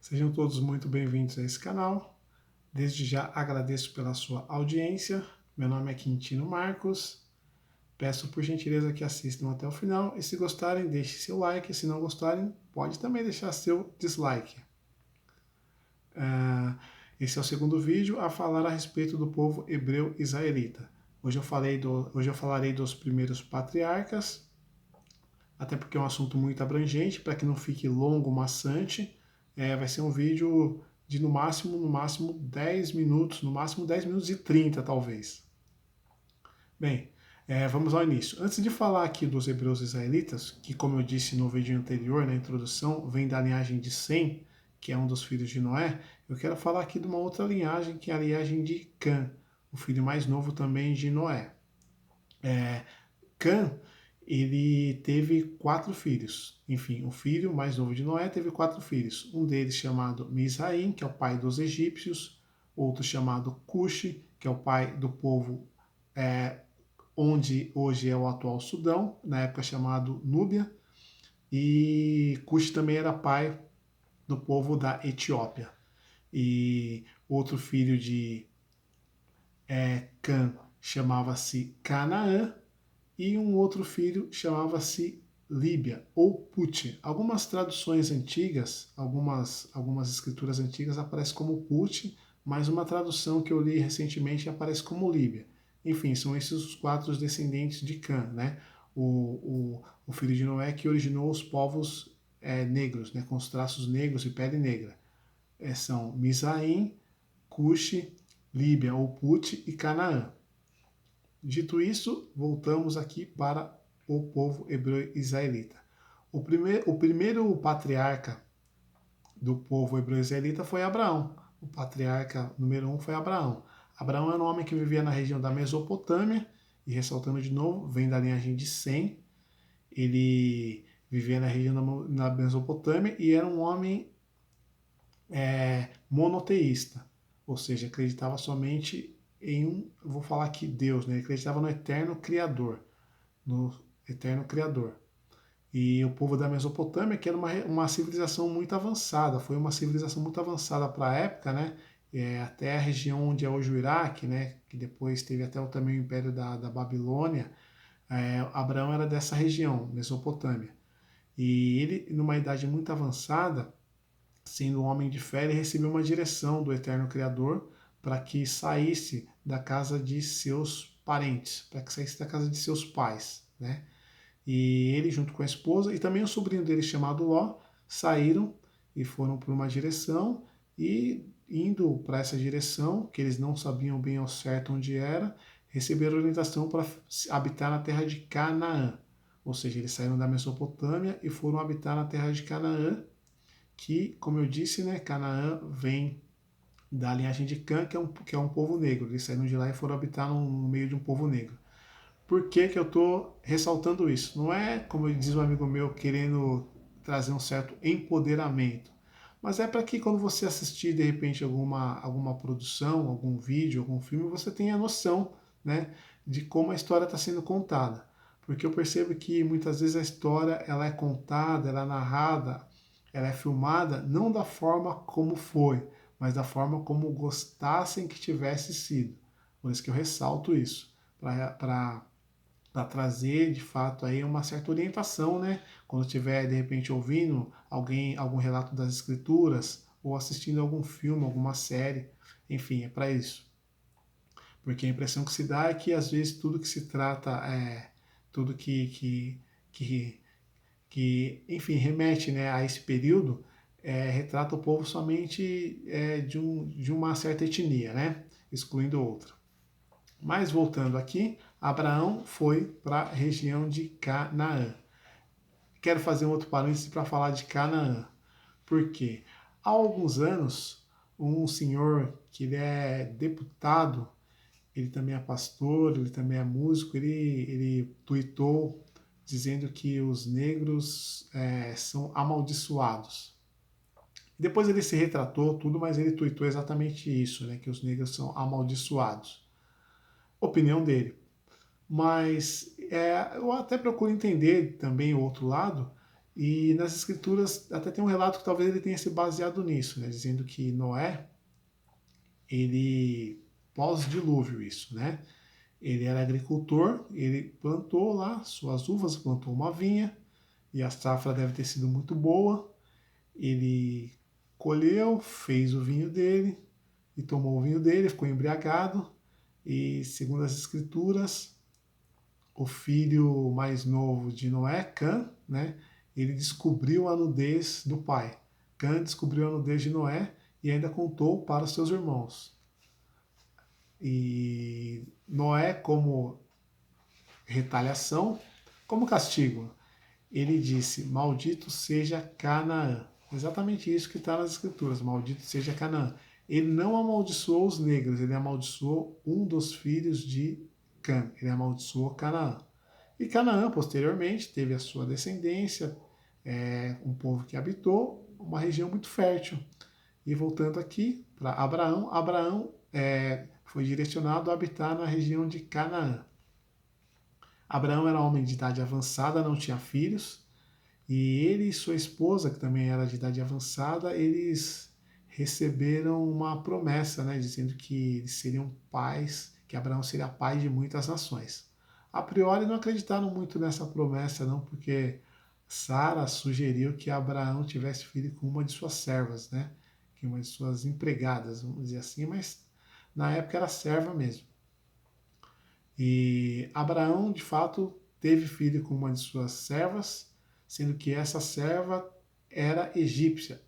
Sejam todos muito bem-vindos a esse canal. Desde já agradeço pela sua audiência. Meu nome é Quintino Marcos. Peço por gentileza que assistam até o final e se gostarem, deixe seu like. Se não gostarem, pode também deixar seu dislike. Esse é o segundo vídeo a falar a respeito do povo hebreu israelita. Hoje eu falarei dos primeiros patriarcas, até porque é um assunto muito abrangente, para que não fique longo, maçante. Vai ser um vídeo de no máximo 10 minutos, no máximo 10 minutos e 30 talvez. Bem, vamos ao início. Antes de falar aqui dos hebreus israelitas, que como eu disse no vídeo anterior, na introdução, vem da linhagem de Sem, que é um dos filhos de Noé, eu quero falar aqui de uma outra linhagem, que é a linhagem de Cã, o filho mais novo também de Noé. Cã, ele teve 4 filhos. Enfim, o filho mais novo de Noé teve 4 filhos. Um deles chamado Misraim, que é o pai dos egípcios. Outro chamado Cuxi, que é o pai do povo onde hoje é o atual Sudão, na época chamado Núbia. E Cuxi também era pai do povo da Etiópia. E outro filho de Cã chamava-se Canaã, e um outro filho chamava-se Líbia ou Put. Algumas traduções antigas, algumas escrituras antigas aparece como Put, mas uma tradução que eu li recentemente aparece como Líbia. Enfim, são esses os 4 descendentes de Cã, né? O filho de Noé que originou os povos negros, né? Com os traços negros e pele negra. São Misaim, Cuxi, Líbia ou Put e Canaã. Dito isso, voltamos aqui para o povo hebreu israelita. O primeiro patriarca do povo hebreu israelita foi Abraão. O patriarca número 1 foi Abraão. Abraão era um homem que vivia na região da Mesopotâmia, e ressaltando de novo, vem da linhagem de Sem. Ele vivia na região da Mesopotâmia e era um homem monoteísta, ou seja, acreditava somente em vou falar aqui Deus, né? Ele acreditava no eterno Criador, no eterno Criador. E o povo da Mesopotâmia, que era uma civilização muito avançada, foi uma civilização muito avançada para a época, né? Até a região onde é hoje o Iraque, né? Que depois teve até também o Império da Babilônia. Abraão era dessa região, Mesopotâmia. E ele, numa idade muito avançada, sendo um homem de fé, ele recebeu uma direção do Eterno Criador para que saísse da casa de seus parentes, para que saísse da casa de seus pais, né? E ele, junto com a esposa e também o sobrinho dele chamado Ló, saíram e foram por uma direção, e indo para essa direção, que eles não sabiam bem ao certo onde era, receberam orientação para habitar na terra de Canaã. Ou seja, eles saíram da Mesopotâmia e foram habitar na terra de Canaã, que, como eu disse, né, Canaã vem da linhagem de Cã, que é um povo negro. Eles saíram de lá e foram habitar no meio de um povo negro. Por que, que eu estou ressaltando isso? Não é, como diz um amigo meu, querendo trazer um certo empoderamento, mas é para que quando você assistir, de repente, alguma produção, algum vídeo, algum filme, você tenha noção, né, de como a história está sendo contada. Porque eu percebo que muitas vezes a história ela é contada, ela é narrada, ela é filmada não da forma como foi, mas da forma como gostassem que tivesse sido. Por isso que eu ressalto isso, para trazer de fato aí uma certa orientação, né? Quando estiver de repente ouvindo algum relato das escrituras ou assistindo algum filme, alguma série, enfim, é para isso. Porque a impressão que se dá é que às vezes tudo que se trata tudo que enfim, remete, né, a esse período, retrata o povo somente de uma certa etnia, né, excluindo outra. Mas voltando aqui, Abraão foi para a região de Canaã. Quero fazer um outro parênteses para falar de Canaã. Por quê? Há alguns anos, um senhor que ele é deputado, ele também é pastor, ele também é músico, ele tuitou dizendo que os negros são amaldiçoados. Depois ele se retratou tudo, mas ele tuitou exatamente isso, né, que os negros são amaldiçoados. Opinião dele. Mas eu até procuro entender também o outro lado, E nas escrituras até tem um relato que talvez ele tenha se baseado nisso, né? Dizendo que Noé, ele, pós-dilúvio isso, né? Ele era agricultor, ele plantou lá suas uvas, plantou uma vinha, e a safra deve ter sido muito boa. Ele colheu, fez o vinho dele, e tomou o vinho dele, ficou embriagado, e segundo as escrituras, o filho mais novo de Noé, Cã, né, ele descobriu a nudez do pai. Cã descobriu a nudez de Noé e ainda contou para os seus irmãos. E Noé, como retaliação, como castigo, ele disse: Maldito seja Canaã. Exatamente isso que está nas escrituras: Maldito seja Canaã. Ele não amaldiçoou os negros, ele amaldiçoou um dos filhos de Cã. Ele amaldiçoou Canaã. E Canaã, posteriormente, teve a sua descendência, um povo que habitou uma região muito fértil. E voltando aqui para Abraão, Abraão foi direcionado a habitar na região de Canaã. Abraão era homem de idade avançada, não tinha filhos, e ele e sua esposa, que também era de idade avançada, eles receberam uma promessa, né, dizendo que eles seriam pais, que Abraão seria pai de muitas nações. A priori não acreditaram muito nessa promessa, não, porque Sara sugeriu que Abraão tivesse filho com uma de suas servas, né, que uma de suas empregadas, vamos dizer assim, mas na época era serva mesmo. E Abraão, de fato, teve filho com uma de suas servas, sendo que essa serva era egípcia.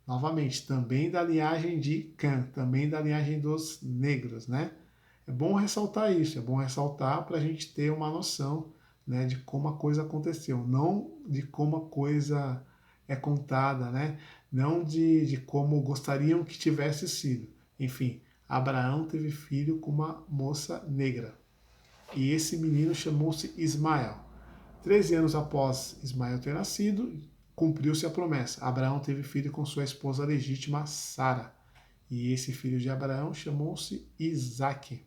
Novamente, também da linhagem de Cã, também da linhagem dos negros, né? É bom ressaltar isso, é bom ressaltar para a gente ter uma noção, né, de como a coisa aconteceu, não de como a coisa é contada, né? Não de como gostariam que tivesse sido. Enfim, Abraão teve filho com uma moça negra. E esse menino chamou-se Ismael. 13 anos após Ismael ter nascido, cumpriu-se a promessa. Abraão teve filho com sua esposa legítima, Sara. E esse filho de Abraão chamou-se Isaque.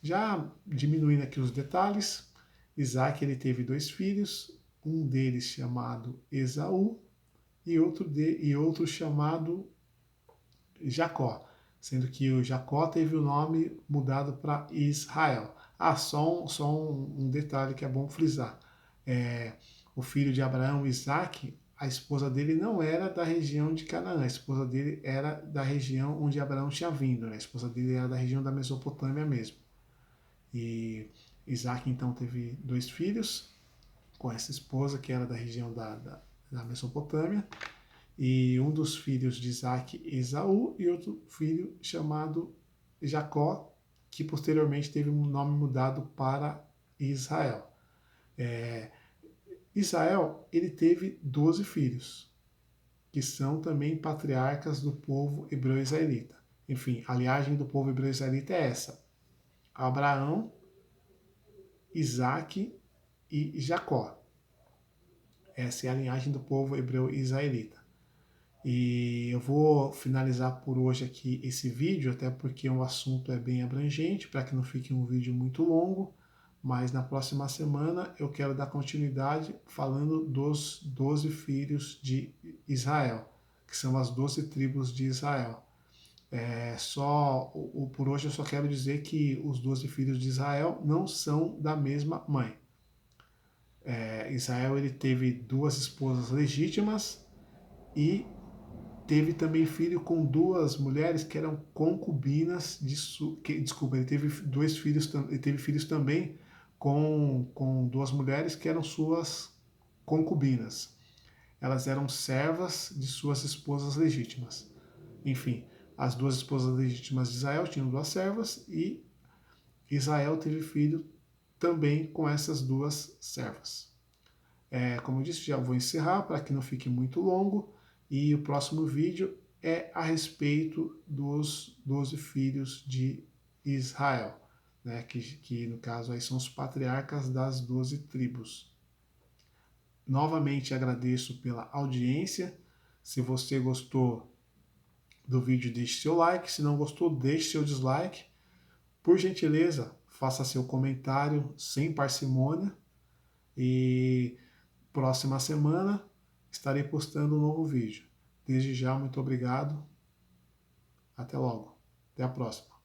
Já diminuindo aqui os detalhes, Isaque ele teve dois filhos, um deles chamado Esaú e outro chamado Jacó, sendo que o Jacó teve o nome mudado para Israel. Só um detalhe que é bom frisar. O filho de Abraão, Isaac, a esposa dele não era da região de Canaã, a esposa dele era da região onde Abraão tinha vindo, né? A esposa dele era da região da Mesopotâmia mesmo. E Isaac então teve dois filhos com essa esposa que era da região da Mesopotâmia. E um dos filhos de Isaac, Esaú, e outro filho chamado Jacó, que posteriormente teve um nome mudado para Israel. Israel, ele teve 12 filhos, que são também patriarcas do povo hebreu-israelita. Enfim, a linhagem do povo hebreu-israelita é essa: Abraão, Isaac e Jacó. Essa é a linhagem do povo hebreu-israelita. E eu vou finalizar por hoje aqui esse vídeo, até porque o assunto é bem abrangente, para que não fique um vídeo muito longo, mas na próxima semana eu quero dar continuidade falando dos 12 filhos de Israel, que são as 12 tribos de Israel. Por hoje eu só quero dizer que os 12 filhos de Israel não são da mesma mãe. Israel ele teve duas esposas legítimas e teve também filho com duas mulheres que eram concubinas de desculpa, ele teve dois filhos, ele teve filhos também com duas mulheres que eram suas concubinas. Elas eram servas de suas esposas legítimas. Enfim, as duas esposas legítimas de Israel tinham duas servas e Israel teve filho também com essas duas servas. Como eu disse, já vou encerrar para que não fique muito longo. E o próximo vídeo é a respeito dos 12 filhos de Israel, né? que no caso aí são os patriarcas das 12 tribos. Novamente agradeço pela audiência. Se você gostou do vídeo, deixe seu like. Se não gostou, deixe seu dislike. Por gentileza, faça seu comentário sem parcimônia. E próxima semana estarei postando um novo vídeo. Desde já, muito obrigado. Até logo. Até a próxima.